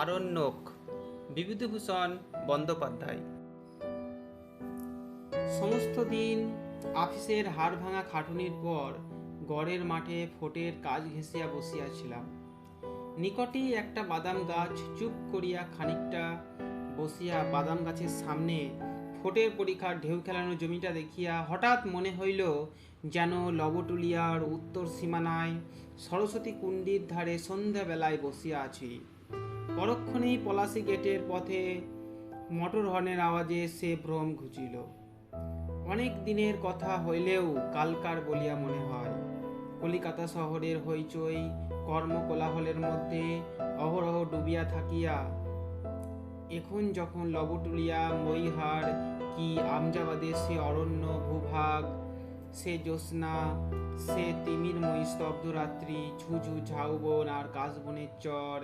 আরণ্যক বিভূতিভূষণ বন্দ্যোপাধ্যায়। সমস্ত দিন আফিসের হাড় ভাঙা খাটুনির পর গড়ের মাঠে ফোটের কাজ ঘেঁষিয়া বসিয়াছিলাম। নিকটেই একটা বাদাম গাছ। চুপ করিয়া খানিকটা বসিয়া বাদাম গাছের সামনে ফোটের পরীক্ষার ঢেউ খেলানো জমিটা দেখিয়া হঠাৎ মনে হইল যেন লবটুলিয়ার উত্তর সীমানায় সরস্বতী কুণ্ডির ধারে সন্ধ্যাবেলায় বসিয়া আছি। পরক্ষণেই পলাশী গেটের পথে মোটর হর্নের আওয়াজে সে ভ্রম ঘুচিল। অনেক দিনের কথা হইলেও কালকার বলিয়া মনে হয়। কলিকাতা শহরের হইচই কর্মকোলাহলের মধ্যে অহরহ ডুবিয়া থাকিয়া এখন যখন লবটুলিয়া মইহার কি আমজাবাদের সে অরণ্য ভূভাগ, সে জ্যোৎস্না, সে তিমিরময়ী স্তব্ধ রাত্রি, ঝুঝু ঝাউবন আর কাশবনের চর,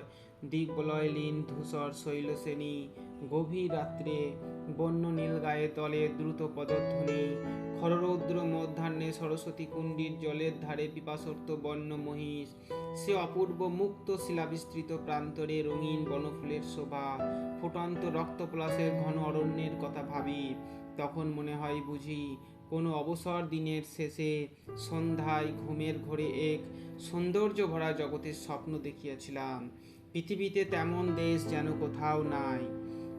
দিগ্বলয়লীন ধূসর শৈলশ্রেণী, গভীর রাত্রে বন্য নীলগায়ে তলে দ্রুত পদধ্বনি, খররৌদ্র মধ্যাহ্নে সরস্বতী কুণ্ডির জলের ধারে পিপাসর্ত বন্য মহিষ, সে অপূর্ব মুক্ত শিলাবিস্তৃত প্রান্তরে রঙিন বনফুলের শোভা, ফুটন্ত রক্তপলাশের ঘন অরণ্যের কথা ভাবি, তখন মনে হয় বুঝি কোনো অবসর দিনের শেষে সন্ধ্যায় ঘুমের ঘোরে এক সৌন্দর্য ভরা জগতের স্বপ্ন দেখিয়াছিলাম। পৃথিবীতে তেমন দেশ যেন কোথাও নাই।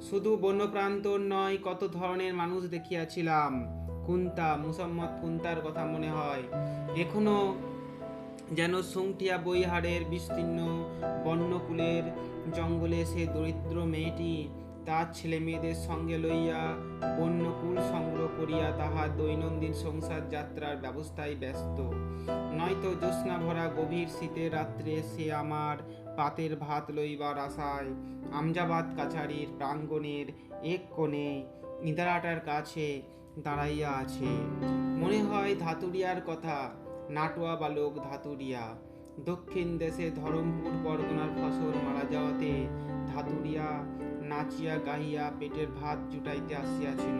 শুধু বন্যপ্রান্তর নয়, কত ধরনের মানুষ দেখিয়াছিলাম। কুন্তা, মুসাম্মদ কুন্তার কথা মনে হয় এখনো যেন সুংটিয়া বইহাড়ের বিস্তীর্ণ বন্যকুলের জঙ্গলে সে দরিদ্র মেয়েটি তার ছেলে মেয়েদের সঙ্গে লইয়া বন্যকুল সংগ্রহ করিয়া তাহার দৈনন্দিন সংসার যাত্রার ব্যবস্থায় ব্যস্ত। নয়তো জ্যোৎস্না ভরা গভীর শীতের রাত্রে সে আমার পাতের ভাত লইবার আশায় আমজাবাদ কাছারির প্রাঙ্গণের এক কোণে ইঁদারাটার কাছে দাঁড়াইয়া আছে। মনে হয় ধাতুরিয়ার কথা, নাটোয়া বালক ধাতুরিয়া। দক্ষিণ দেশে ধরমপুর পরগনার ফসল মারা যাওয়াতে ধাতুরিয়া নাচিয়া গাহিয়া পেটের ভাত জুটাইতে আসিয়াছিল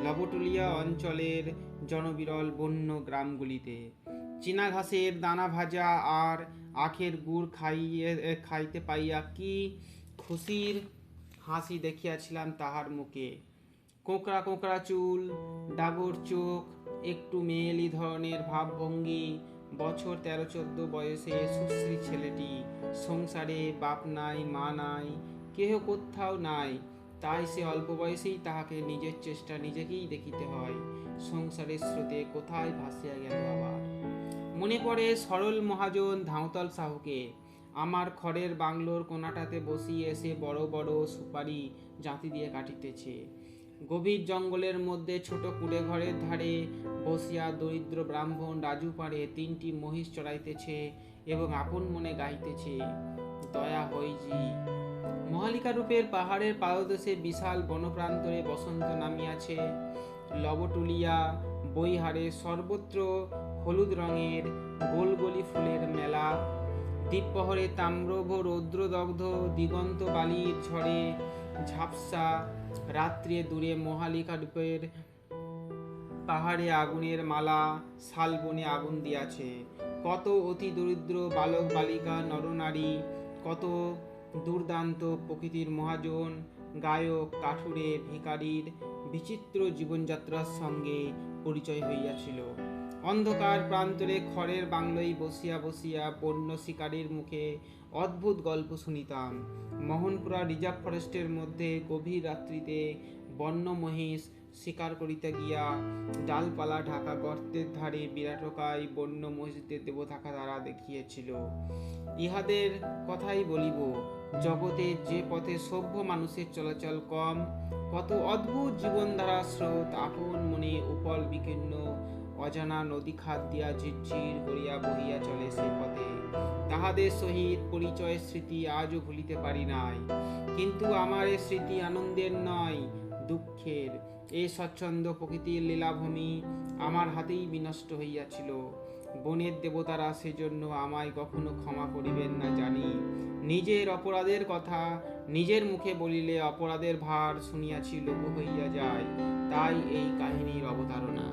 লবটুলিয়া অঞ্চলের জনবিরল বন্য গ্রামগুলিতে। চীনা ঘাসের দানা ভাজা আর আখের গুড় খাইতে পাইয়া কি খুশির হাসি দেখিয়াছিলাম তাহার মুখে। কোঁকড়া কোঁকড়া চুল, ডাগর চোখ, একটু মেয়েলি ধরনের ভাবভঙ্গি। বছর 13-14 বয়সে সুশ্রী ছেলেটি। সংসারে বাপ নাই, মা নাই, কেহ কোথাও নাই। তাই সে অল্প বয়সেই তাহাকে নিজের চেষ্টা নিজেকেই দেখিতে হয়। সংসারের স্রোতে কোথায় ভাসিয়া গেল আবার। মনে পড়ে সরল মহাজন ধাঁওতল সাহুকে। আমার খড়ের বাংলোর কোনাটাতে বসিয়ে সে বড় বড় সুপারি জাঁতি দিয়ে কাটিতেছে। গভীর জঙ্গলের মধ্যে ছোট কুড়ে ঘরের ধারে বসিয়া দরিদ্র ব্রাহ্মণ রাজু পাড়ে 3টি মহিষ চড়াইতেছে এবং আপন মনে গাইতেছে, দয়া হইজি। মহালিকা রূপের পাহাড়ের পাদদেশে বিশাল বনপ্রান্তরে বসন্ত নামিয়াছে। লবটুলিয়া বইহাড়ে সর্বত্র হলুদ রঙের গোলগলি ফুলের মেলা। দ্বীপপহরে তাম্রভ রৌদ্রদগ্ধ দিগন্ত বালির ঝড়ে ঝাপসা রাত্রে দূরে মহালিকা রূপের পাহাড়ে আগুনের মালা, শালবনে আগুন দিয়াছে। কত অতি দরিদ্র বালক বালিকা নরনারী, কত দুর্দান্ত প্রকৃতির মহাজন, গায়ক, কাঠুরে, ভিখারির বিচিত্র জীবনযাত্রার সঙ্গে পরিচয় হইয়াছিল। অন্ধকার প্রান্তরে খড়ের বাংলোয় বসিয়া বসিয়া বন্য শিকারীর মুখে অদ্ভুত গল্প শুনিতাম। মোহনপুরা রিজার্ভ ফরেস্টের মধ্যে গভীর রাত্রিতে বন্য মহিষ শিকার করিতে গিয়া ডালপালা ঢাকা গর্তের ধারে বিরাটকায় বন্য মহিষদের দেবথাকা তারা দেখিয়েছিল। ইহাদের কথাই বলিব। জগতে যে পথে সভ্য মানুষের চলাচল কম, কত অদ্ভুত জীবনধারা স্রোত আপন মনে উপল বিকীর্ণ অজানা নদী খাত দিয়া ঝিরঝির করিয়া বহিয়া চলে সে পথে। তাহাদের সহিত পরিচয় স্মৃতি আজও ভুলিতে পারি নাই। কিন্তু আমার এ স্মৃতি আনন্দের নয়, দুঃখের। এই স্বচ্ছন্দ প্রকৃতির লীলাভূমি আমার হাতেই বিনষ্ট হইয়াছিল। বনের দেবতারা সেজন্য আমায় কখনো ক্ষমা করিবেন না জানি। নিজের অপরাধের কথা নিজের মুখে বলিলে অপরাধের ভার শুনিয়াছি লঘু হইয়া যায়। তাই এই কাহিনীর অবতারণা।